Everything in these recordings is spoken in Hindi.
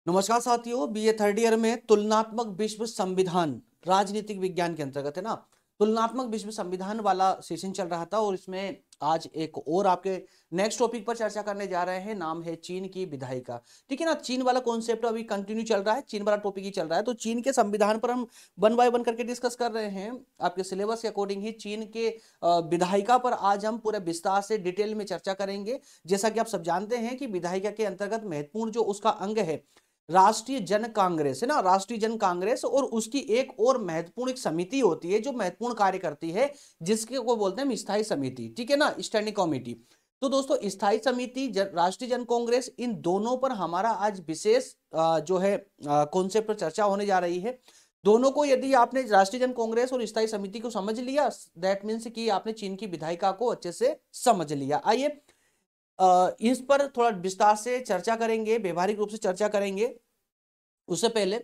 नमस्कार साथियों, बीए थर्ड ईयर में तुलनात्मक विश्व संविधान राजनीतिक विज्ञान के अंतर्गत है ना। तुलनात्मक विश्व संविधान वाला सेशन चल रहा था और इसमें आज एक और आपके नेक्स्ट टॉपिक पर चर्चा करने जा रहे हैं। नाम है चीन की विधायिका। ठीक है ना। चीन वाला कॉन्सेप्ट अभी कंटिन्यू चल रहा है, चीन वाला टॉपिक ही चल रहा है। तो चीन के संविधान पर हम वन बाय वन करके डिस्कस कर रहे हैं। आपके सिलेबस के अकॉर्डिंग ही चीन के विधायिका पर आज हम पूरे विस्तार से डिटेल में चर्चा करेंगे। जैसा कि आप सब जानते हैं कि विधायिका के अंतर्गत महत्वपूर्ण जो उसका अंग है राष्ट्रीय जन कांग्रेस है ना। राष्ट्रीय जन कांग्रेस और उसकी एक और महत्वपूर्ण एक समिति होती है जो महत्वपूर्ण कार्य करती है, जिसके को बोलते हैं स्थायी समिति। ठीक है ना, स्टैंडिंग कमेटी। तो दोस्तों स्थायी समिति राष्ट्रीय जन कांग्रेस, इन दोनों पर हमारा आज विशेष जो है कॉन्सेप्ट पर चर्चा होने जा रही है। दोनों को यदि आपने राष्ट्रीय जन कांग्रेस और स्थायी समिति को समझ लिया, दैट मीन्स कि आपने चीन की विधायिका को अच्छे से समझ लिया। आइए इस पर थोड़ा विस्तार से चर्चा करेंगे, व्यवहारिक रूप से चर्चा करेंगे। उससे पहले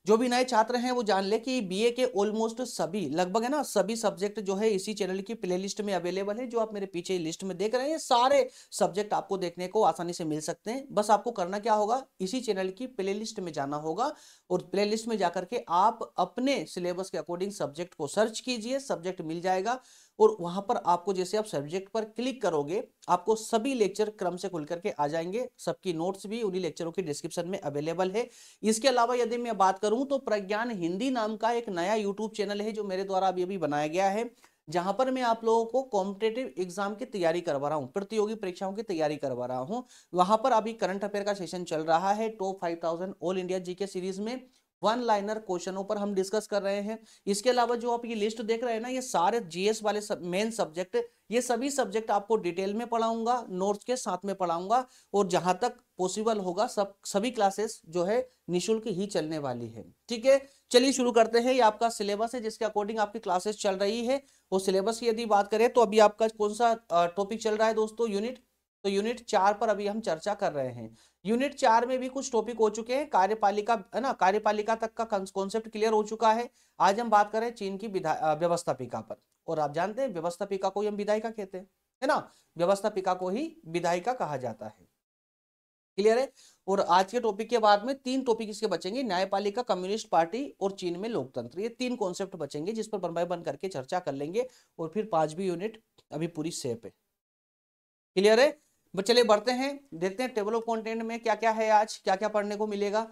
जो भी नए छात्र हैं वो जान ले कि बीए के ऑलमोस्ट सभी लगभग है ना सभी सब्जेक्ट जो है इसी चैनल की प्लेलिस्ट में अवेलेबल है। जो आप मेरे पीछे लिस्ट में देख रहे हैं, सारे सब्जेक्ट आपको देखने को आसानी से मिल सकते हैं। बस आपको करना क्या होगा, इसी चैनल की प्लेलिस्ट में जाना होगा और प्लेलिस्ट में जाकर के आप अपने सिलेबस के अकॉर्डिंग सब्जेक्ट को सर्च कीजिए, सब्जेक्ट मिल जाएगा। और वहां पर आपको जैसे आप सब्जेक्ट पर क्लिक करोगे, आपको सभी लेक्चर क्रम से खुल करके आ जाएंगे। सबकी नोट्स भी उन्हीं लेक्चरों की डिस्क्रिप्शन में अवेलेबल है। इसके अलावा यदि मैं बात करूं तो प्रज्ञान हिंदी नाम का एक नया यूट्यूब चैनल है जो मेरे द्वारा अभी अभी बनाया गया है, जहां पर मैं आप लोगों को कॉम्पिटेटिव एग्जाम की तैयारी करवा रहा हूं, प्रतियोगी परीक्षाओं की तैयारी करवा रहा हूं। वहां पर अभी करंट अफेयर का सेशन चल रहा है। Top 5000 all India GK series में वन लाइनर क्वेश्चनों पर हम डिस्कस कर रहे हैं। इसके अलावा जो आप ये लिस्ट देख रहे हैं ना, ये सारे जीएस वाले मेन सब्जेक्ट, ये सभी सब्जेक्ट आपको डिटेल में पढ़ाऊंगा, नोट्स के साथ में पढ़ाऊंगा। और जहां तक पॉसिबल होगा सभी क्लासेस जो है निशुल्क ही चलने वाली है। ठीक है, चलिए शुरू करते हैं। ये आपका सिलेबस है जिसके अकॉर्डिंग आपकी क्लासेस चल रही है। और सिलेबस की यदि बात करें तो अभी आपका कौन सा टॉपिक चल रहा है दोस्तों, यूनिट। तो यूनिट 4 पर अभी हम चर्चा कर रहे हैं। यूनिट 4 में भी कुछ टॉपिक हो चुके हैं, कार्यपालिका है ना, कार्यपालिका तक का कॉन्सेप्ट क्लियर हो चुका है। आज हम बात करें चीन की व्यवस्थापिका पर। और आप जानते हैं व्यवस्थापिका को ही हम विधायिका कहते हैं, है ना। व्यवस्थापिका को ही विधायिका कहा जाता है। क्लियर है। और आज के टॉपिक के बाद में 3 टॉपिक इसके बचेंगे, न्यायपालिका, कम्युनिस्ट पार्टी और चीन में लोकतंत्र। ये 3 कॉन्सेप्ट बचेंगे जिस पर वन बाय वन करके चर्चा कर लेंगे। और फिर 5वीं यूनिट अभी पूरी सेप है। क्लियर है। चलिए बढ़ते हैं, देखते हैं टेबल ऑफ कंटेंट में क्या क्या है, आज क्या क्या पढ़ने को मिलेगा।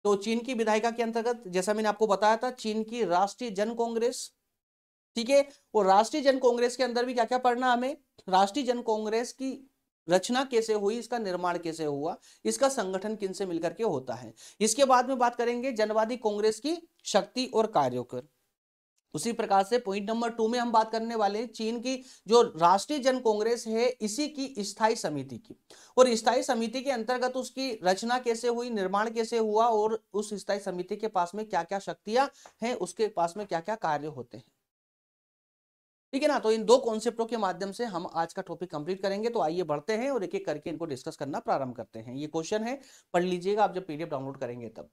तो चीन की विधायिका के अंतर्गत जैसा मैंने आपको बताया था, चीन की राष्ट्रीय जन कांग्रेस। ठीक है। और राष्ट्रीय जन कांग्रेस के अंदर भी क्या क्या पढ़ना हमें, राष्ट्रीय जन कांग्रेस की रचना कैसे हुई, इसका निर्माण कैसे हुआ, इसका संगठन किन से मिलकर के होता है। इसके बाद में बात करेंगे जनवादी कांग्रेस की शक्ति और कार्यों। उसी प्रकार से पॉइंट नंबर 2 में हम बात करने वाले हैं चीन की जो राष्ट्रीय जन कांग्रेस है, इसी की स्थायी समिति की। और स्थायी समिति के अंतर्गत उसकी रचना कैसे हुई, निर्माण कैसे हुआ, और उस स्थायी समिति के पास में क्या क्या शक्तियां हैं, उसके पास में क्या क्या कार्य होते हैं। ठीक है ना। तो इन 2 कॉन्सेप्टों के माध्यम से हम आज का टॉपिक कंप्लीट करेंगे। तो आइए बढ़ते हैं और एक एक करके इनको डिस्कस करना प्रारंभ करते हैं। ये क्वेश्चन है, पढ़ लीजिएगा आप जब पीडीएफ डाउनलोड करेंगे तब।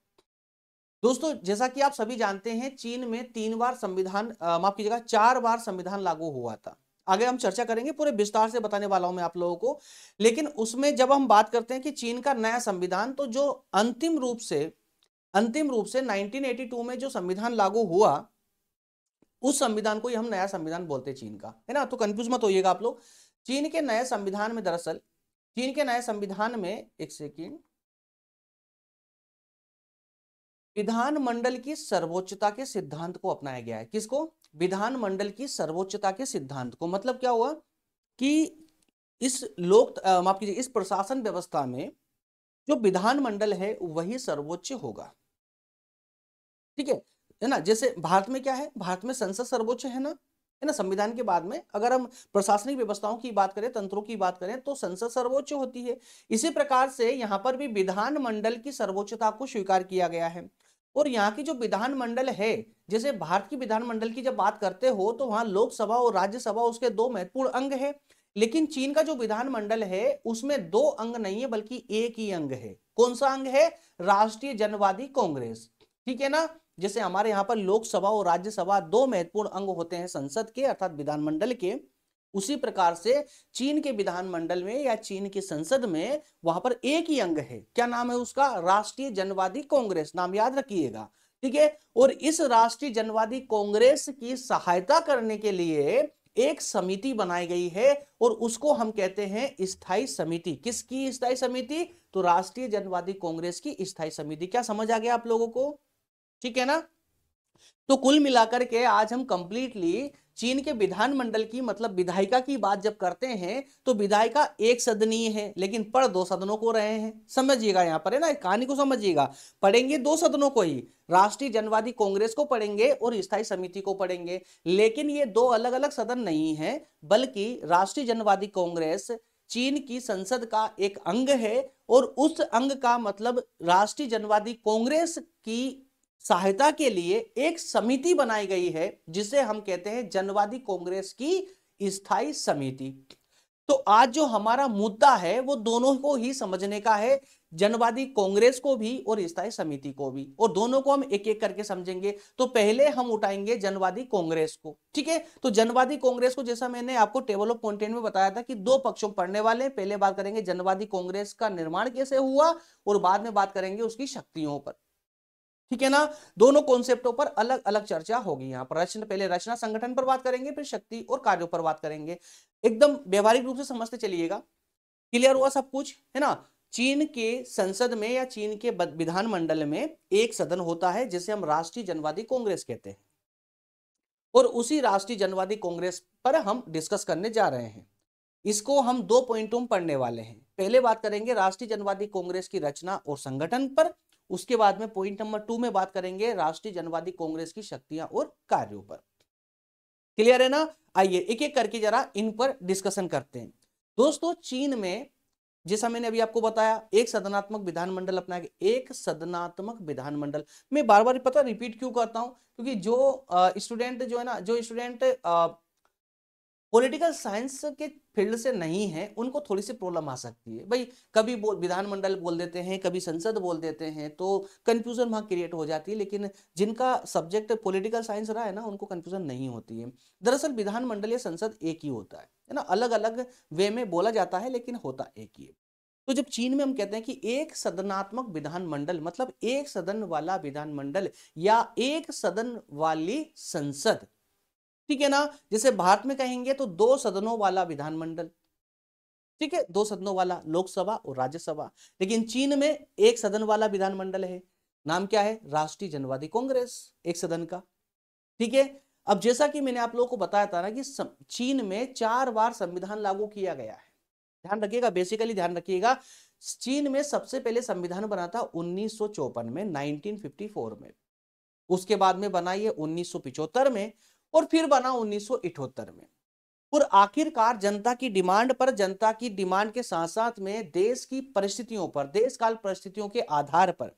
दोस्तों जैसा कि आप सभी जानते हैं, चीन में 3 बार संविधान, माफ कीजिएगा 4 बार संविधान लागू हुआ था। आगे हम चर्चा करेंगे, पूरे विस्तार से बताने वाला हूं मैं आप लोगों को। लेकिन उसमें जब हम बात करते हैं कि चीन का नया संविधान, तो जो अंतिम रूप से 1982 में जो संविधान लागू हुआ, उस संविधान को ही हम नया संविधान बोलते हैं चीन का, है ना। तो कंफ्यूज मत होइएगा आप लोग। चीन के नए संविधान में दरअसल, चीन के नए संविधान में एक सेकेंड, विधानमंडल की सर्वोच्चता के सिद्धांत को अपनाया गया है। किसको, विधानमंडल की सर्वोच्चता के सिद्धांत को। मतलब क्या हुआ कि इस माफ कीजिए, इस प्रशासन व्यवस्था में जो विधानमंडल है वही सर्वोच्च होगा। ठीक है ना। जैसे भारत में क्या है, भारत में संसद सर्वोच्च है ना। संविधान के बाद में अगर हम प्रशासनिक व्यवस्थाओं की बात करें, तंत्रों की बात करें, तो संसद सर्वोच्च होती है। इसी प्रकार से यहां पर भी विधानमंडल की सर्वोच्चता को स्वीकार किया गया है। और यहाँ की जो विधानमंडल है, जैसे भारत की विधानमंडल की जब बात करते हो तो वहां लोकसभा और राज्यसभा उसके 2 महत्वपूर्ण अंग है। लेकिन चीन का जो विधानमंडल है उसमें 2 अंग नहीं है, बल्कि एक ही अंग है। कौन सा अंग है, राष्ट्रीय जनवादी कांग्रेस। ठीक है ना। जैसे हमारे यहाँ पर लोकसभा और राज्यसभा 2 महत्वपूर्ण अंग होते हैं संसद के, अर्थात विधानमंडल के। उसी प्रकार से चीन के विधानमंडल में या चीन की संसद में वहां पर एक ही अंग है, क्या नाम है उसका, राष्ट्रीय जनवादी कांग्रेस, नाम याद रखिएगा, ठीक है। और इस राष्ट्रीय जनवादी कांग्रेस की सहायता करने के लिए एक समिति बनाई गई है और उसको हम कहते हैं स्थायी समिति। किसकी स्थायी समिति, तो राष्ट्रीय जनवादी कांग्रेस की स्थायी समिति। क्या समझ आ गया आप लोगों को, ठीक है ना। तो कुल मिलाकर के आज हम कंप्लीटली चीन के विधानमंडल की मतलब विधायिका की बात जब करते हैं तो विधायिका एक सदनीय है लेकिन पढ़ दो सदनों को रहे हैं, समझिएगा यहां पर है ना, कहानी को समझिएगा। पढ़ेंगे दो सदनों को ही, राष्ट्रीय जनवादी कांग्रेस को पढ़ेंगे और स्थायी समिति को पढ़ेंगे, लेकिन ये दो अलग अलग सदन नहीं है, बल्कि राष्ट्रीय जनवादी कांग्रेस चीन की संसद का एक अंग है और उस अंग का मतलब राष्ट्रीय जनवादी कांग्रेस की सहायता के लिए एक समिति बनाई गई है जिसे हम कहते हैं जनवादी कांग्रेस की स्थायी समिति। तो आज जो हमारा मुद्दा है वो दोनों को ही समझने का है, जनवादी कांग्रेस को भी और स्थायी समिति को भी, और दोनों को हम एक एक करके समझेंगे। तो पहले हम उठाएंगे जनवादी कांग्रेस को, ठीक है। तो जनवादी कांग्रेस को जैसा मैंने आपको टेबल ऑफ कंटेंट में बताया था कि दो पक्षों पढ़ने वाले हैं। पहले बात करेंगे जनवादी कांग्रेस का निर्माण कैसे हुआ और बाद में बात करेंगे उसकी शक्तियों पर, ठीक है ना। दोनों कॉन्सेप्टों पर अलग अलग चर्चा होगी यहाँ पर। रचना, पहले रचना संगठन पर बात करेंगे, फिर शक्ति और कार्यों पर बात करेंगे। एकदम व्यवहारिक रूप से समझते चलिएगा। क्लियर हुआ सब कुछ, है ना। चीन के संसद में या चीन के विधानमंडल में एक सदन होता है जिसे हम राष्ट्रीय जनवादी कांग्रेस कहते हैं, और उसी राष्ट्रीय जनवादी कांग्रेस पर हम डिस्कस करने जा रहे हैं। इसको हम दो पॉइंटों में पढ़ने वाले हैं। पहले बात करेंगे राष्ट्रीय जनवादी कांग्रेस की रचना और संगठन पर, उसके बाद में पॉइंट नंबर 2 में बात करेंगे राष्ट्रीय जनवादी कांग्रेस की शक्तियां और कार्यों पर। क्लियर है ना। आइए एक एक करके जरा इन पर डिस्कशन करते हैं। दोस्तों चीन में जैसा मैंने अभी आपको बताया एक सदनात्मक विधानमंडल अपनाया गया, एक सदनात्मक विधानमंडल। मैं बार बार पता रिपीट क्यों करता हूं, क्योंकि जो स्टूडेंट जो है ना, जो स्टूडेंट पॉलिटिकल साइंस के फील्ड से नहीं है उनको थोड़ी सी प्रॉब्लम आ सकती है भाई। कभी विधानमंडल बोल देते हैं, कभी संसद बोल देते हैं, तो कंफ्यूजन वहां क्रिएट हो जाती है। लेकिन जिनका सब्जेक्ट पॉलिटिकल साइंस रहा है ना उनको कंफ्यूजन नहीं होती है। दरअसल विधानमंडल या संसद एक ही होता है ना, अलग अलग वे में बोला जाता है लेकिन होता एक ही है। तो जब चीन में हम कहते हैं कि एक सदनात्मक विधानमंडल मतलब एक सदन वाला विधानमंडल या एक सदन वाली संसद, ठीक है ना। जैसे भारत में कहेंगे तो दो सदनों वाला विधानमंडल, ठीक है, दो सदनों वाला लोकसभा और राज्यसभा। लेकिन चीन में एक सदन वाला विधानमंडल है, नाम क्या है, राष्ट्रीय जनवादी कांग्रेस, एक सदन का, ठीक है। अब जैसा कि मैंने आप लोगों को बताया था ना कि चीन में 4 बार संविधान लागू किया गया है। ध्यान रखिएगा, बेसिकली ध्यान रखिएगा। चीन में सबसे पहले संविधान बना था 1954 में, 1954 में। उसके बाद में बना ये 1975 में और फिर बना 1978 में। और आखिरकार जनता की डिमांड पर, जनता की डिमांड के साथ साथ में देश की परिस्थितियों पर, देश काल परिस्थितियों के आधार पर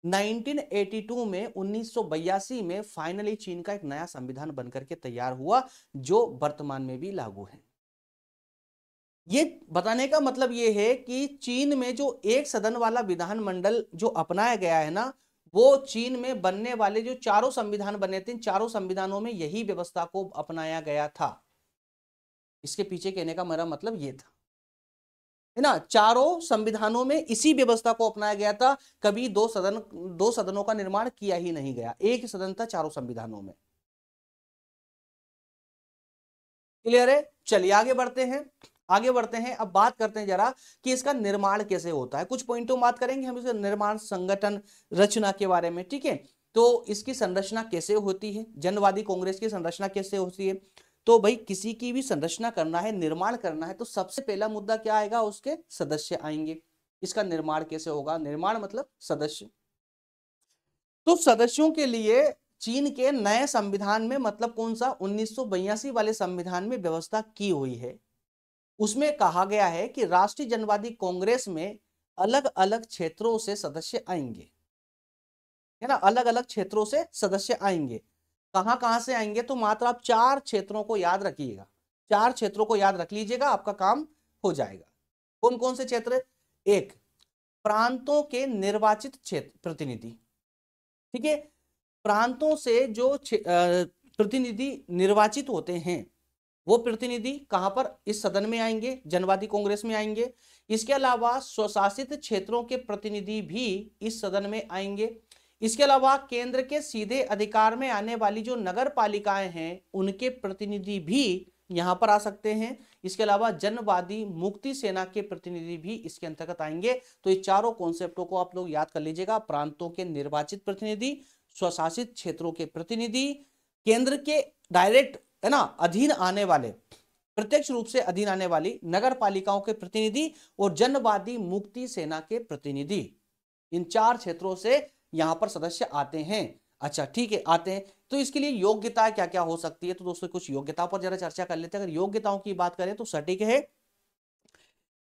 1982 में 1982 में फाइनली चीन का एक नया संविधान बनकर के तैयार हुआ जो वर्तमान में भी लागू है। ये बताने का मतलब ये है कि चीन में जो एक सदन वाला विधानमंडल जो अपनाया गया है ना, वो चीन में बनने वाले जो चारों संविधान बने थे, चारों संविधानों में यही व्यवस्था को अपनाया गया था। इसके पीछे कहने का मेरा मतलब ये था, है ना, चारों संविधानों में इसी व्यवस्था को अपनाया गया था। कभी दो सदनों का निर्माण किया ही नहीं गया, एक ही सदन था चारों संविधानों में। क्लियर है। चलिए आगे बढ़ते हैं, आगे बढ़ते हैं। अब बात करते हैं जरा कि इसका निर्माण कैसे होता है। कुछ पॉइंटों बात करेंगे हम इसका निर्माण, संगठन, रचना के बारे में, ठीक है। तो इसकी संरचना कैसे होती है, जनवादी कांग्रेस की संरचना कैसे होती है। तो भाई किसी की भी संरचना करना है, निर्माण करना है, तो सबसे पहला मुद्दा क्या आएगा, उसके सदस्य आएंगे। इसका निर्माण कैसे होगा, निर्माण मतलब सदस्य। तो सदस्यों के लिए चीन के नए संविधान में मतलब कौन सा, 1982 वाले संविधान में व्यवस्था की हुई है। उसमें कहा गया है कि राष्ट्रीय जनवादी कांग्रेस में अलग अलग क्षेत्रों से सदस्य आएंगे, है ना, अलग अलग क्षेत्रों से सदस्य आएंगे। कहां कहां से आएंगे, तो मात्र आप 4 क्षेत्रों को याद रखिएगा, 4 क्षेत्रों को याद रख लीजिएगा, आपका काम हो जाएगा। कौन कौन से क्षेत्र, एक, प्रांतों के निर्वाचित क्षेत्र प्रतिनिधि, ठीक है। प्रांतों से जो प्रतिनिधि निर्वाचित होते हैं वो प्रतिनिधि कहां पर, इस सदन में आएंगे, जनवादी कांग्रेस में आएंगे। इसके अलावा स्वशासित क्षेत्रों के प्रतिनिधि भी इस सदन में आएंगे। इसके अलावा केंद्र के सीधे अधिकार में आने वाली जो नगर पालिकाएं हैं उनके प्रतिनिधि भी यहां पर आ सकते हैं। इसके अलावा जनवादी मुक्ति सेना के प्रतिनिधि भी इसके अंतर्गत आएंगे। तो ये चारों कॉन्सेप्टों को आप लोग याद कर लीजिएगा। प्रांतों के निर्वाचित प्रतिनिधि, स्वशासित क्षेत्रों के प्रतिनिधि, केंद्र के डायरेक्ट है ना अधीन आने वाले, प्रत्यक्ष रूप से अधीन आने वाली नगर पालिकाओं के प्रतिनिधि और जनवादी मुक्ति सेना के प्रतिनिधि, इन चार क्षेत्रों से यहां पर सदस्य आते हैं। अच्छा ठीक है, आते हैं। तो इसके लिए योग्यता क्या क्या हो सकती है, तो दोस्तों कुछ योग्यताओं पर जरा चर्चा कर लेते हैं। अगर योग्यताओं की बात करें तो सटीक है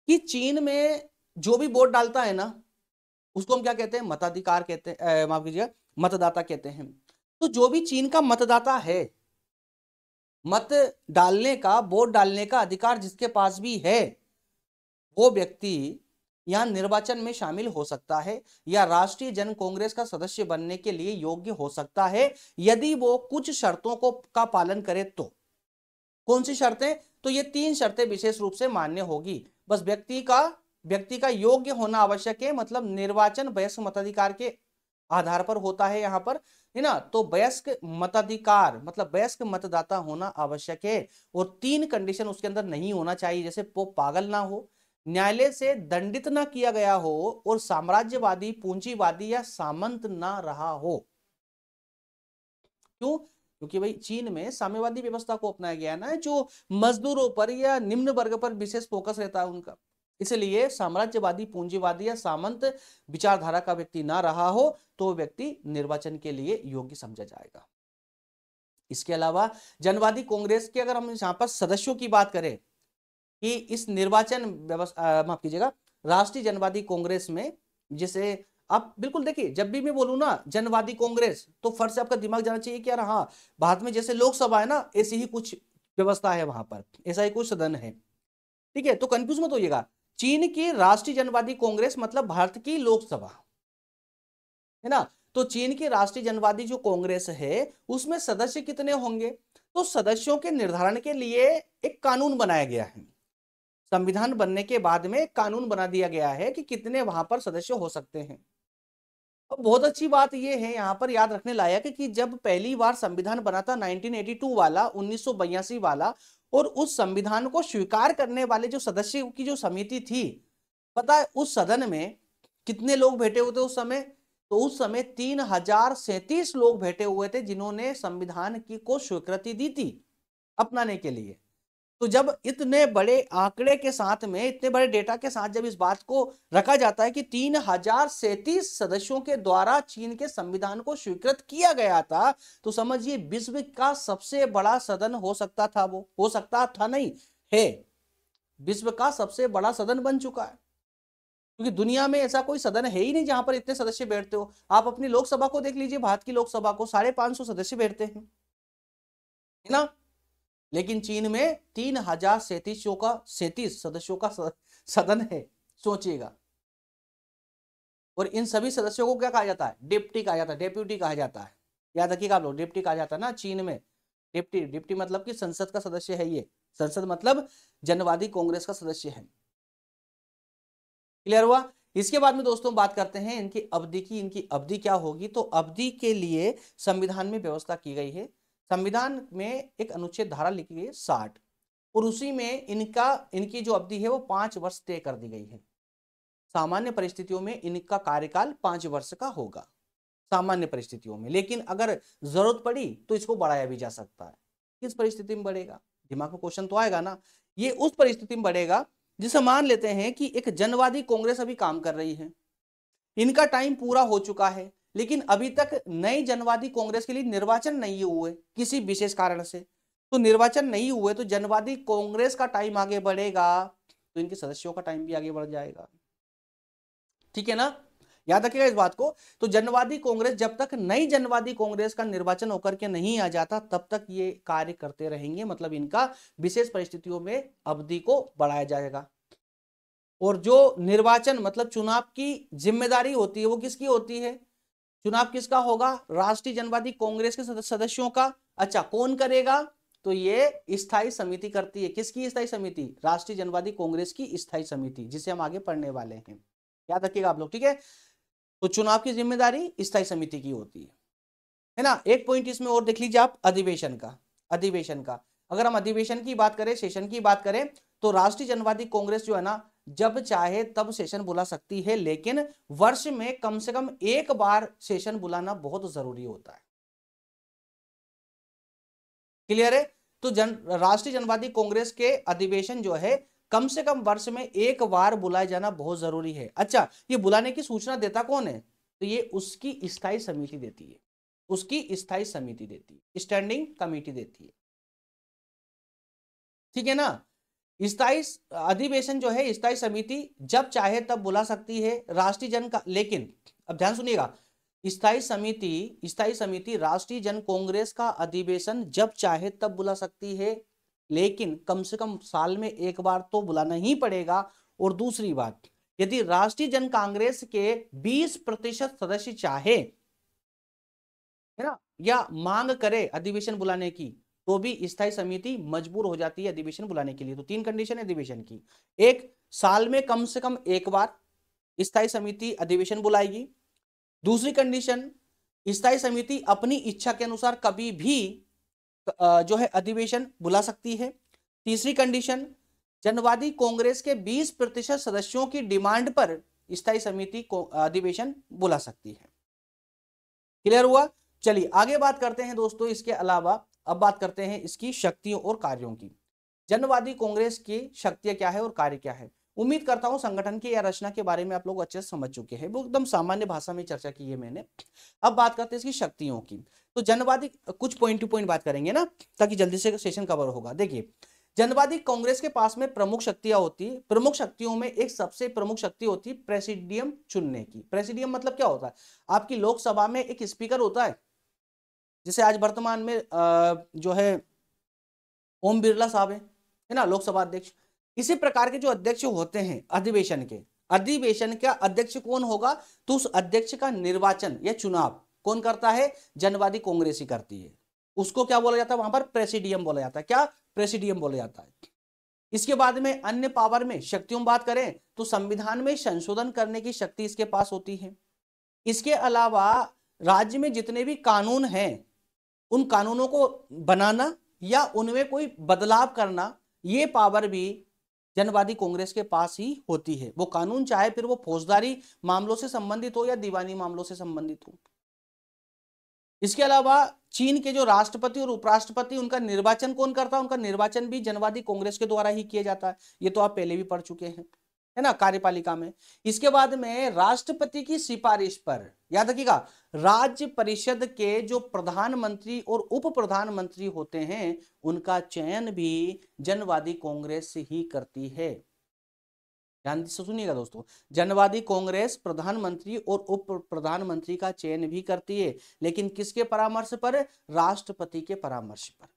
कि चीन में जो भी वोट डालता है ना उसको हम क्या कहते हैं, मताधिकार कहते हैं, माफ कीजिएगा मतदाता कहते हैं। तो जो भी चीन का मतदाता है, मत डालने का, वोट डालने का अधिकार जिसके पास भी है, वो व्यक्ति यहां निर्वाचन में शामिल हो सकता है या राष्ट्रीय जन कांग्रेस का सदस्य बनने के लिए योग्य हो सकता है यदि वो कुछ शर्तों का पालन करे। तो कौन सी शर्तें, तो ये 3 शर्तें विशेष रूप से मान्य होगी। बस व्यक्ति का योग्य होना आवश्यक है, मतलब निर्वाचन वयस्क मताधिकार के आधार पर होता है यहां पर, है ना। तो वयस्क मताधिकार मतलब वयस्क मतदाता होना आवश्यक है और 3 कंडीशन उसके अंदर नहीं होना चाहिए, जैसे वो पागल ना हो, न्यायालय से दंडित ना किया गया हो और साम्राज्यवादी, पूंजीवादी या सामंत ना रहा हो। क्यों? क्योंकि भाई चीन में साम्यवादी व्यवस्था को अपनाया गया ना, जो मजदूरों पर या निम्न वर्ग पर विशेष फोकस रहता है उनका, इसलिए साम्राज्यवादी, पूंजीवादी या सामंत विचारधारा का व्यक्ति ना रहा हो तो व्यक्ति निर्वाचन के लिए योग्य समझा जाएगा। इसके अलावा जनवादी कांग्रेस के अगर हम यहां पर सदस्यों की बात करें कि इस निर्वाचन व्यवस्था, माफ कीजिएगा, राष्ट्रीय जनवादी कांग्रेस में, जैसे आप बिल्कुल देखिए, जब भी मैं बोलूं ना जनवादी कांग्रेस तो फर्स्ट से आपका दिमाग जाना चाहिए कि यार हाँ, भारत में जैसे लोकसभा है ना ऐसी ही कुछ व्यवस्था है, वहां पर ऐसा ही कुछ सदन है। ठीक है, तो कंफ्यूज मत होइएगा। चीन की राष्ट्रीय जनवादी कांग्रेस मतलब भारत की लोकसभा, है ना। तो चीन की राष्ट्रीय जनवादी जो कांग्रेस है उसमें सदस्य कितने होंगे, तो सदस्यों के निर्धारण के लिए एक कानून बनाया गया है। संविधान बनने के बाद में कानून बना दिया गया है कि कितने वहां पर सदस्य हो सकते हैं। अब बहुत अच्छी बात यह है यहाँ पर याद रखने लायक कि जब पहली बार संविधान बना था 1982 वाला, 1982 वाला, और उस संविधान को स्वीकार करने वाले जो सदस्यों की जो समिति थी, पता है उस सदन में कितने लोग बैठे हुए थे उस समय, तो उस समय 3037 लोग बैठे हुए थे जिन्होंने संविधान की को स्वीकृति दी थी अपनाने के लिए। तो जब इतने बड़े आंकड़े के साथ में, इतने बड़े डेटा के साथ जब इस बात को रखा जाता है कि 3037 सदस्यों के द्वारा चीन के संविधान को स्वीकृत किया गया था, तो समझिए विश्व का सबसे बड़ा सदन हो सकता था, वो हो सकता था नहीं है, विश्व का सबसे बड़ा सदन बन चुका है। क्योंकि दुनिया में ऐसा कोई सदन है ही नहीं जहां पर इतने सदस्य बैठते हो। आप अपनी लोकसभा को देख लीजिए, भारत की लोकसभा को 550 सदस्य बैठते हैं, है ना। लेकिन चीन में 3037 सदस्यों का सदन है, सोचिएगा। और इन सभी सदस्यों को क्या कहा जाता है, डिप्टी कहा जाता है, डेप्यूटी कहा जाता है। याद रखिएगा आप लोग, डिप्टी कहा जाता है ना चीन में। डिप्टी मतलब कि संसद का सदस्य है ये, संसद मतलब जनवादी कांग्रेस का सदस्य है। क्लियर हुआ। इसके बाद में दोस्तों बात करते हैं इनकी अवधि की। इनकी अवधि क्या होगी, तो अवधि के लिए संविधान में व्यवस्था की गई है। संविधान में एक अनुच्छेद धारा लिखी गई है 60, और उसी में इनकी जो अवधि है वो 5 वर्ष तय कर दी गई है। सामान्य परिस्थितियों में इनका कार्यकाल 5 वर्ष का होगा, सामान्य परिस्थितियों में। लेकिन अगर जरूरत पड़ी तो इसको बढ़ाया भी जा सकता है। किस परिस्थिति में बढ़ेगा, दिमाग में क्वेश्चन तो आएगा ना। ये उस परिस्थिति में बढ़ेगा जिसे मान लेते हैं कि एक जनवादी कांग्रेस अभी काम कर रही है, इनका टाइम पूरा हो चुका है, लेकिन अभी तक नई जनवादी कांग्रेस के लिए निर्वाचन नहीं हुए किसी विशेष कारण से। तो निर्वाचन नहीं हुए तो जनवादी कांग्रेस का टाइम आगे बढ़ेगा, तो इनके सदस्यों का टाइम भी आगे बढ़ जाएगा। ठीक है ना, याद रखिएगा इस बात को। तो जनवादी कांग्रेस, जब तक नई जनवादी कांग्रेस का निर्वाचन होकर के नहीं आ जाता तब तक ये कार्य करते रहेंगे, मतलब इनका विशेष परिस्थितियों में अवधि को बढ़ाया जाएगा। और जो निर्वाचन मतलब चुनाव की जिम्मेदारी होती है वो किसकी होती है, चुनाव किसका होगा, राष्ट्रीय जनवादी कांग्रेस के सदस्यों का। अच्छा, कौन करेगा, तो ये स्थायी समिति करती है। किसकी स्थायी समिति? राष्ट्रीय जनवादी कांग्रेस की स्थायी समिति, जिसे हम आगे पढ़ने वाले हैं, याद रखिएगा आप लोग, ठीक है। तो चुनाव की जिम्मेदारी स्थायी समिति की होती है ना। एक पॉइंट इसमें और देख लीजिए आप, अधिवेशन का। अधिवेशन का अगर हम अधिवेशन की बात करें, सेशन की बात करें, तो राष्ट्रीय जनवादी कांग्रेस जो है ना, जब चाहे तब सेशन बुला सकती है, लेकिन वर्ष में कम से कम एक बार सेशन बुलाना बहुत जरूरी होता है। क्लियर है? तो राष्ट्रीय जनवादी कांग्रेस के अधिवेशन जो है कम से कम वर्ष में एक बार बुलाए जाना बहुत जरूरी है। अच्छा, ये बुलाने की सूचना देता कौन है? तो ये उसकी स्थायी समिति देती है, उसकी स्थायी समिति देती है, स्टैंडिंग कमेटी देती है, ठीक है ना। स्थायी अधिवेशन जो है स्थायी समिति जब चाहे तब बुला सकती है राष्ट्रीय जन का, लेकिन अब ध्यान सुनिएगा, स्थायी समिति राष्ट्रीय जन कांग्रेस का अधिवेशन जब चाहे तब बुला सकती है, लेकिन कम से कम साल में एक बार तो बुलाना ही पड़ेगा। और दूसरी बात, यदि राष्ट्रीय जन कांग्रेस के 20% सदस्य चाहे, है ना, या मांग करे अधिवेशन बुलाने की, तो भी स्थायी समिति मजबूर हो जाती है अधिवेशन बुलाने के लिए। तो 3 कंडीशन है अधिवेशन की। एक, साल में कम से कम एक बार स्थायी समिति अधिवेशन बुलाएगी। दूसरी कंडीशन, स्थायी समिति अपनी इच्छा के अनुसार कभी भी जो है अधिवेशन बुला सकती है। तीसरी कंडीशन, जनवादी कांग्रेस के 20% सदस्यों की डिमांड पर स्थायी समिति को अधिवेशन बुला सकती है। क्लियर हुआ? चलिए आगे बात करते हैं दोस्तों। इसके अलावा अब बात करते हैं इसकी शक्तियों और कार्यों की। जनवादी कांग्रेस की शक्तियां क्या है और कार्य क्या है। उम्मीद करता हूं संगठन की या रचना के बारे में आप लोग अच्छे से समझ चुके हैं, वो एकदम सामान्य भाषा में चर्चा की है मैंने। अब बात करते हैं इसकी शक्तियों की। तो जनवादी, कुछ पॉइंट टू पॉइंट बात करेंगे ना, ताकि जल्दी से सेशन कवर होगा। देखिए, जनवादी कांग्रेस के पास में प्रमुख शक्तियां होती है। प्रमुख शक्तियों में एक सबसे प्रमुख शक्ति होती है प्रेसिडियम चुनने की। प्रेसिडियम मतलब क्या होता है? आपकी लोकसभा में एक स्पीकर होता है, जैसे आज वर्तमान में जो है ओम बिरला साहब है ना, लोकसभा अध्यक्ष। इसी प्रकार के जो अध्यक्ष होते हैं अधिवेशन का अध्यक्ष कौन होगा? तो उस अध्यक्ष का निर्वाचन या चुनाव कौन करता है? जनवादी कांग्रेस ही करती है। उसको क्या बोला जाता है वहां पर? प्रेसिडियम बोला जाता है। क्या? प्रेसिडियम बोला जाता है। इसके बाद में अन्य पावर में शक्तियों बात करें तो संविधान में संशोधन करने की शक्ति इसके पास होती है। इसके अलावा राज्य में जितने भी कानून हैं उन कानूनों को बनाना या उनमें कोई बदलाव करना, ये पावर भी जनवादी कांग्रेस के पास ही होती है। वो कानून चाहे फिर वो फौजदारी मामलों से संबंधित हो या दीवानी मामलों से संबंधित हो। इसके अलावा चीन के जो राष्ट्रपति और उपराष्ट्रपति, उनका निर्वाचन कौन करता है? उनका निर्वाचन भी जनवादी कांग्रेस के द्वारा ही किया जाता है। ये तो आप पहले भी पढ़ चुके हैं, है ना, कार्यपालिका में। इसके बाद में राष्ट्रपति की सिफारिश पर, याद रखिएगा, राज्य परिषद के जो प्रधानमंत्री और उप प्रधानमंत्री होते हैं उनका चयन भी जनवादी कांग्रेस ही करती है। ध्यान से सुनिएगा दोस्तों, जनवादी कांग्रेस प्रधानमंत्री और उप प्रधानमंत्री का चयन भी करती है, लेकिन किसके परामर्श पर? राष्ट्रपति के परामर्श पर।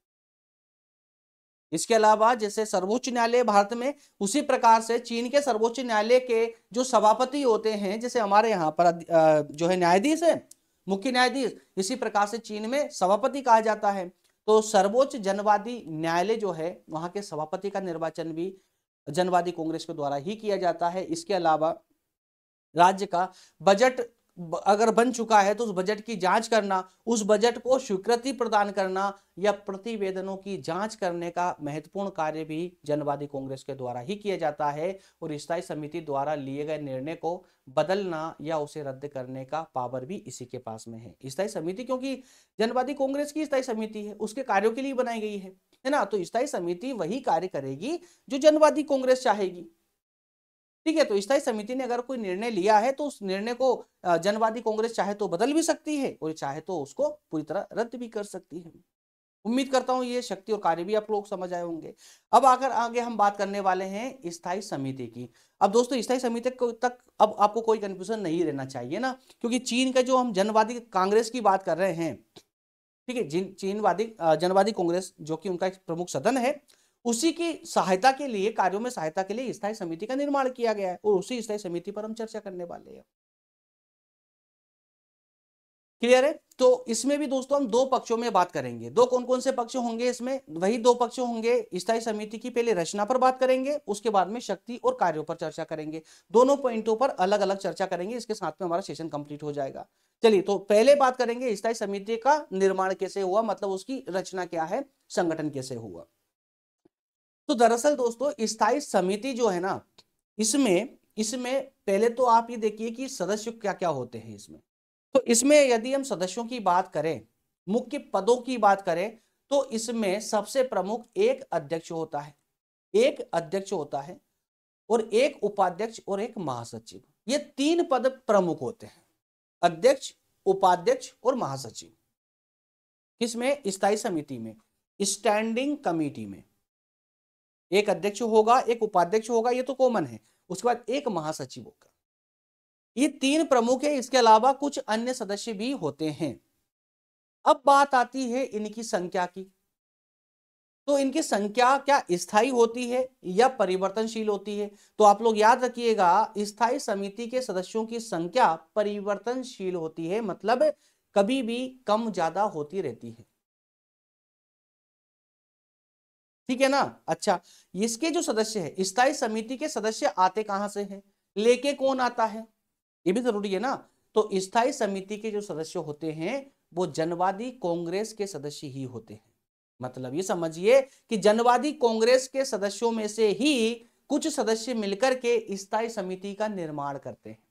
इसके अलावा जैसे सर्वोच्च न्यायालय भारत में, उसी प्रकार से चीन के सर्वोच्च न्यायालय के जो सभापति होते हैं, जैसे हमारे यहाँ पर जो है न्यायाधीश है, मुख्य न्यायाधीश, इसी प्रकार से चीन में सभापति कहा जाता है। तो सर्वोच्च जनवादी न्यायालय जो है वहां के सभापति का निर्वाचन भी जनवादी कांग्रेस के द्वारा ही किया जाता है। इसके अलावा राज्य का बजट अगर बन चुका है तो उस बजट की जांच करना, उस बजट को स्वीकृति प्रदान करना या प्रतिवेदनों की जांच करने का महत्वपूर्ण कार्य भी जनवादी कांग्रेस के द्वारा ही किया जाता है। और स्थायी समिति द्वारा लिए गए निर्णय को बदलना या उसे रद्द करने का पावर भी इसी के पास में है। स्थायी समिति, क्योंकि जनवादी कांग्रेस की स्थायी समिति है, उसके कार्यों के लिए बनाई गई है ना। तो स्थायी समिति वही कार्य करेगी जो जनवादी कांग्रेस चाहेगी, ठीक है। तो स्थायी समिति ने अगर कोई निर्णय लिया है तो उस निर्णय को जनवादी कांग्रेस चाहे तो बदल भी सकती है और चाहे तो उसको पूरी तरह रद्द भी कर सकती है। उम्मीद करता हूं ये शक्ति और कार्य भी आप लोग समझ आए होंगे। अब अगर आगे हम बात करने वाले हैं स्थायी समिति की। अब दोस्तों स्थायी समिति तक अब आपको कोई कंफ्यूजन नहीं रहना चाहिए ना, क्योंकि चीन का जो हम जनवादी कांग्रेस की बात कर रहे हैं, ठीक है, जनवादी कांग्रेस जो कि उनका एक प्रमुख सदन है, उसी की सहायता के लिए, कार्यों में सहायता के लिए स्थायी समिति का निर्माण किया गया है और उसी स्थायी समिति पर हम चर्चा करने वाले हैं। क्लियर है। तो इसमें भी दोस्तों हम दो पक्षों में बात करेंगे। दो कौन कौन से पक्ष होंगे इसमें? वही दो पक्ष होंगे, स्थायी समिति की पहले रचना पर बात करेंगे, उसके बाद में शक्ति और कार्यों पर चर्चा करेंगे। दोनों पॉइंटों पर अलग अलग चर्चा करेंगे, इसके साथ में हमारा सेशन कंप्लीट हो जाएगा। चलिए, तो पहले बात करेंगे स्थायी समिति का निर्माण कैसे हुआ, मतलब उसकी रचना क्या है, संगठन कैसे हुआ। तो दरअसल दोस्तों स्थायी समिति जो है ना, इसमें इसमें पहले तो आप ये देखिए कि सदस्य क्या क्या होते हैं इसमें। तो इसमें यदि हम सदस्यों की बात करें, मुख्य पदों की बात करें, तो इसमें सबसे प्रमुख एक अध्यक्ष होता है, एक अध्यक्ष होता है और एक उपाध्यक्ष और एक महासचिव। ये तीन पद प्रमुख होते हैं, अध्यक्ष, उपाध्यक्ष और महासचिव। किसमें? स्थायी समिति में, स्टैंडिंग कमेटी में। एक अध्यक्ष होगा, एक उपाध्यक्ष होगा, ये तो कॉमन है, उसके बाद एक महासचिव होगा। ये तीन प्रमुख है, इसके अलावा कुछ अन्य सदस्य भी होते हैं। अब बात आती है इनकी संख्या की। तो इनकी संख्या क्या स्थायी होती है या परिवर्तनशील होती है? तो आप लोग याद रखिएगा, स्थायी समिति के सदस्यों की संख्या परिवर्तनशील होती है, मतलब कभी भी कम ज्यादा होती रहती है। ठीक है ना। अच्छा, इसके जो सदस्य है, स्थायी समिति के सदस्य आते कहां से हैं, लेके कौन आता है, ये भी जरूरी है ना। तो स्थायी समिति के जो सदस्य होते हैं वो जनवादी कांग्रेस के सदस्य ही होते हैं। मतलब ये समझिए कि जनवादी कांग्रेस के सदस्यों में से ही कुछ सदस्य मिलकर के स्थायी समिति का निर्माण करते हैं।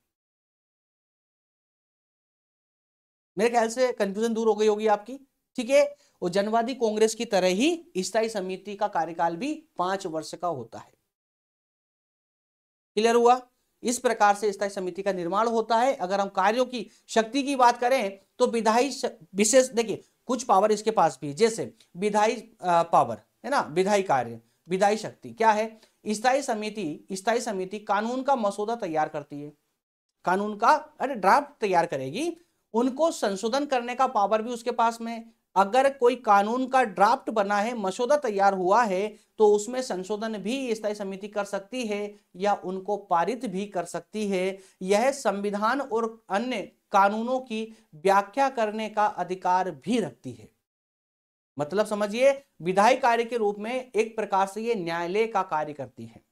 मेरे ख्याल से कंफ्यूजन दूर हो गई होगी आपकी। ठीक है, और जनवादी कांग्रेस की तरह ही स्थायी समिति का कार्यकाल भी 5 वर्ष का होता है। क्लियर हुआ? इस प्रकार से स्थायी समिति का निर्माण होता है। अगर हम कार्यों की शक्ति की बात करें तो विधायी विशेष, देखिए कुछ पावर इसके पास भी, जैसे विधायी पावर है ना, विधायी कार्य, विधायी शक्ति क्या है? स्थायी समिति कानून का मसौदा तैयार करती है, कानून का अरे ड्राफ्ट तैयार करेगी, उनको संशोधन करने का पावर भी उसके पास में। अगर कोई कानून का ड्राफ्ट बना है, मसौदा तैयार हुआ है, तो उसमें संशोधन भी स्थायी समिति कर सकती है या उनको पारित भी कर सकती है। यह संविधान और अन्य कानूनों की व्याख्या करने का अधिकार भी रखती है। मतलब समझिए, विधायी कार्य के रूप में एक प्रकार से ये न्यायालय का कार्य करती है।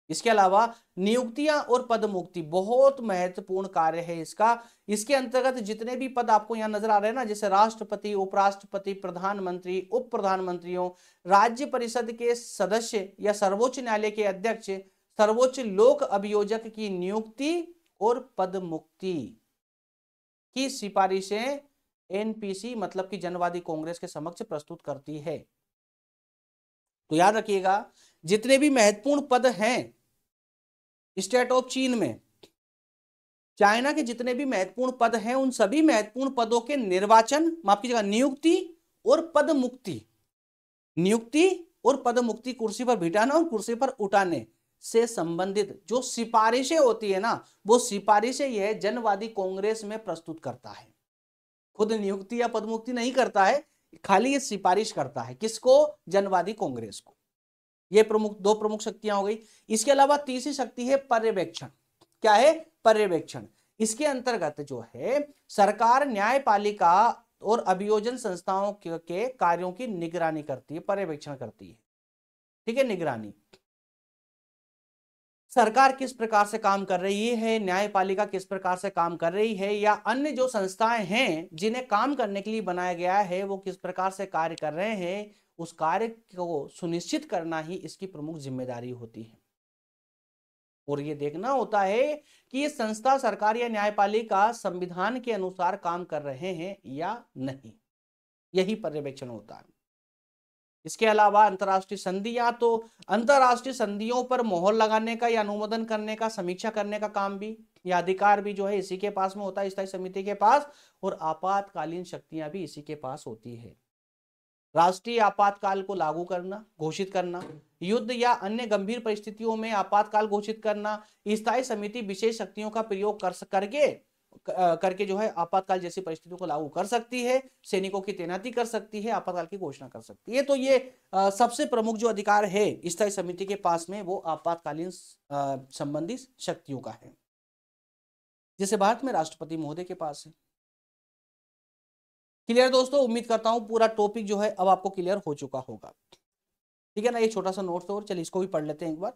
इसके अलावा नियुक्तियां और पद मुक्ति बहुत महत्वपूर्ण कार्य है इसका। इसके अंतर्गत जितने भी पद आपको यहां नजर आ रहे हैं ना, जैसे राष्ट्रपति, उपराष्ट्रपति, प्रधानमंत्री, उप प्रधानमंत्रियों, राज्य परिषद के सदस्य या सर्वोच्च न्यायालय के अध्यक्ष, सर्वोच्च लोक अभियोजक की नियुक्ति और पद मुक्ति की सिफारिशें एनपीसी मतलब कि जनवादी कांग्रेस के समक्ष प्रस्तुत करती है। तो याद रखिएगा, जितने भी महत्वपूर्ण पद हैं स्टेट ऑफ चीन में, चाइना के जितने भी महत्वपूर्ण पद हैं, उन सभी महत्वपूर्ण पदों के निर्वाचन, माफ कीजिएगा, नियुक्ति और पद मुक्ति, नियुक्ति और पद मुक्ति, कुर्सी पर बिठाना और कुर्सी पर उठाने से संबंधित जो सिफारिशें होती है ना, वो सिफारिशें यह जनवादी कांग्रेस में प्रस्तुत करता है। खुद नियुक्ति या पद मुक्ति नहीं करता है, खाली ये सिफारिश करता है। किसको? जनवादी कांग्रेस को। ये प्रमुख, दो प्रमुख शक्तियां हो गई। इसके अलावा तीसरी शक्ति है पर्यवेक्षण। क्या है? पर्यवेक्षण। इसके अंतर्गत जो है सरकार न्यायपालिका और अभियोजन संस्थाओं के कार्यों की निगरानी करती है, पर्यवेक्षण करती है। ठीक है, निगरानी, सरकार किस प्रकार से काम कर रही है, न्यायपालिका किस प्रकार से काम कर रही है, या अन्य जो संस्थाएं हैं जिन्हें काम करने के लिए बनाया गया है वो किस प्रकार से कार्य कर रहे हैं, उस कार्य को सुनिश्चित करना ही इसकी प्रमुख जिम्मेदारी होती है। और ये देखना होता है कि ये संस्था, सरकार या न्यायपालिका संविधान के अनुसार काम कर रहे हैं या नहीं, यही पर्यवेक्षण होता है। इसके अलावा अंतर्राष्ट्रीय संधियां, तो अंतर्राष्ट्रीय संधियों पर मोहर लगाने का या अनुमोदन करने का, समीक्षा करने का काम भी या अधिकार भी जो है इसी के पास में होता है, स्थायी समिति के पास। और आपातकालीन शक्तियां भी इसी के पास होती है। राष्ट्रीय आपातकाल को लागू करना, घोषित करना, युद्ध या अन्य गंभीर परिस्थितियों में आपातकाल घोषित करना, स्थायी समिति विशेष शक्तियों का प्रयोग करके जो है आपातकाल जैसी परिस्थितियों को लागू कर सकती है, सैनिकों की तैनाती कर सकती है, आपातकाल की घोषणा कर सकती है। तो ये सबसे प्रमुख जो अधिकार है स्थायी समिति के पास में, वो आपातकालीन संबंधी शक्तियों का है, जैसे भारत में राष्ट्रपति महोदय के पास है। क्लियर दोस्तों, उम्मीद करता हूं पूरा टॉपिक जो है अब आपको क्लियर हो चुका होगा। ठीक है ना, ये छोटा सा नोट्स और चलिए इसको भी पढ़ लेते हैं एक बार।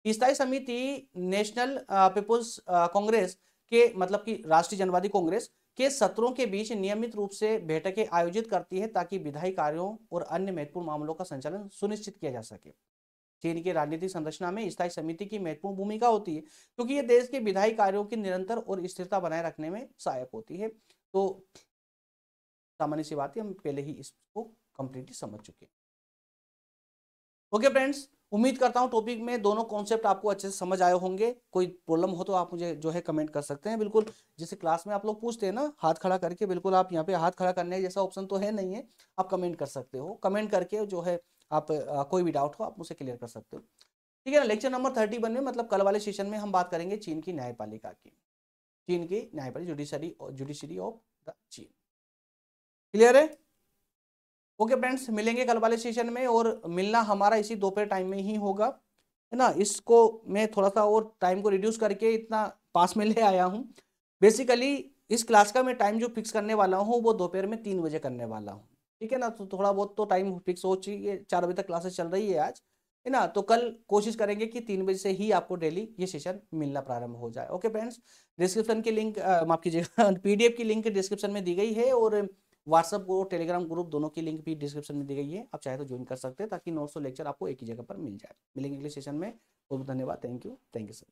स्थायी समिति नेशनल पीपुल्स कांग्रेस के मतलब कि राष्ट्रीय जनवादी कांग्रेस के सत्रों के बीच नियमित रूप से बैठकें आयोजित करती है ताकि विधायी कार्यों और अन्य महत्वपूर्ण मामलों का संचालन सुनिश्चित किया जा सके। चीन की राजनीतिक संरचना में स्थायी समिति की महत्वपूर्ण भूमिका होती है क्योंकि ये देश के विधायी कार्यों की निरंतर और स्थिरता बनाए रखने में सहायक होती है। तो सामान्य सी बात है, हम पहले ही इसको कंप्लीटली समझ चुके हैं। ओके फ्रेंड्स, उम्मीद करता हूं टॉपिक में दोनों कॉन्सेप्ट आपको अच्छे से समझ आए होंगे। कोई प्रॉब्लम हो तो आप मुझे जो है कमेंट कर सकते हैं। बिल्कुल जैसे क्लास में आप लोग पूछते हैं ना हाथ खड़ा करके, बिल्कुल आप यहाँ पे हाथ खड़ा करने जैसा ऑप्शन तो है नहीं है, आप कमेंट कर सकते हो। कमेंट करके जो है आप कोई भी डाउट हो आप मुझसे क्लियर कर सकते हो। ठीक है ना। लेक्चर नंबर 31 में मतलब कल वाले सेशन में हम बात करेंगे चीन की न्यायपालिका की, चीन की न्यायपालिका, जुडिशरी ऑफ द चीन। क्लियर है। ओके फ्रेंड्स, मिलेंगे कल वाले सेशन में और मिलना हमारा इसी दोपहर टाइम में ही होगा, है ना। इसको मैं थोड़ा सा और टाइम को रिड्यूस करके इतना पास में ले आया हूँ। बेसिकली इस क्लास का मैं टाइम जो फिक्स करने वाला हूँ वो दोपहर में 3 बजे करने वाला हूँ। ठीक है ना, तो थोड़ा बहुत तो टाइम फिक्स हो चाहिए। 4 बजे तक क्लासेस चल रही है आज, है ना। तो कल कोशिश करेंगे कि 3 बजे से ही आपको डेली ये सेशन मिलना प्रारंभ हो जाए। ओके फ्रेंड्स, डिस्क्रिप्शन की लिंक माफ कीजिएगा पीडीएफ की लिंक डिस्क्रिप्शन में दी गई है और व्हाट्सअप ग्रुप टेलीग्राम ग्रुप दोनों की लिंक भी डिस्क्रिप्शन में दी गई है। आप चाहे तो ज्वाइन कर सकते हैं ताकि नोट्स और लेक्चर आपको एक ही जगह पर मिल जाए। मिलेंगे अगले सेशन में। बहुत बहुत धन्यवाद। Thank you sir.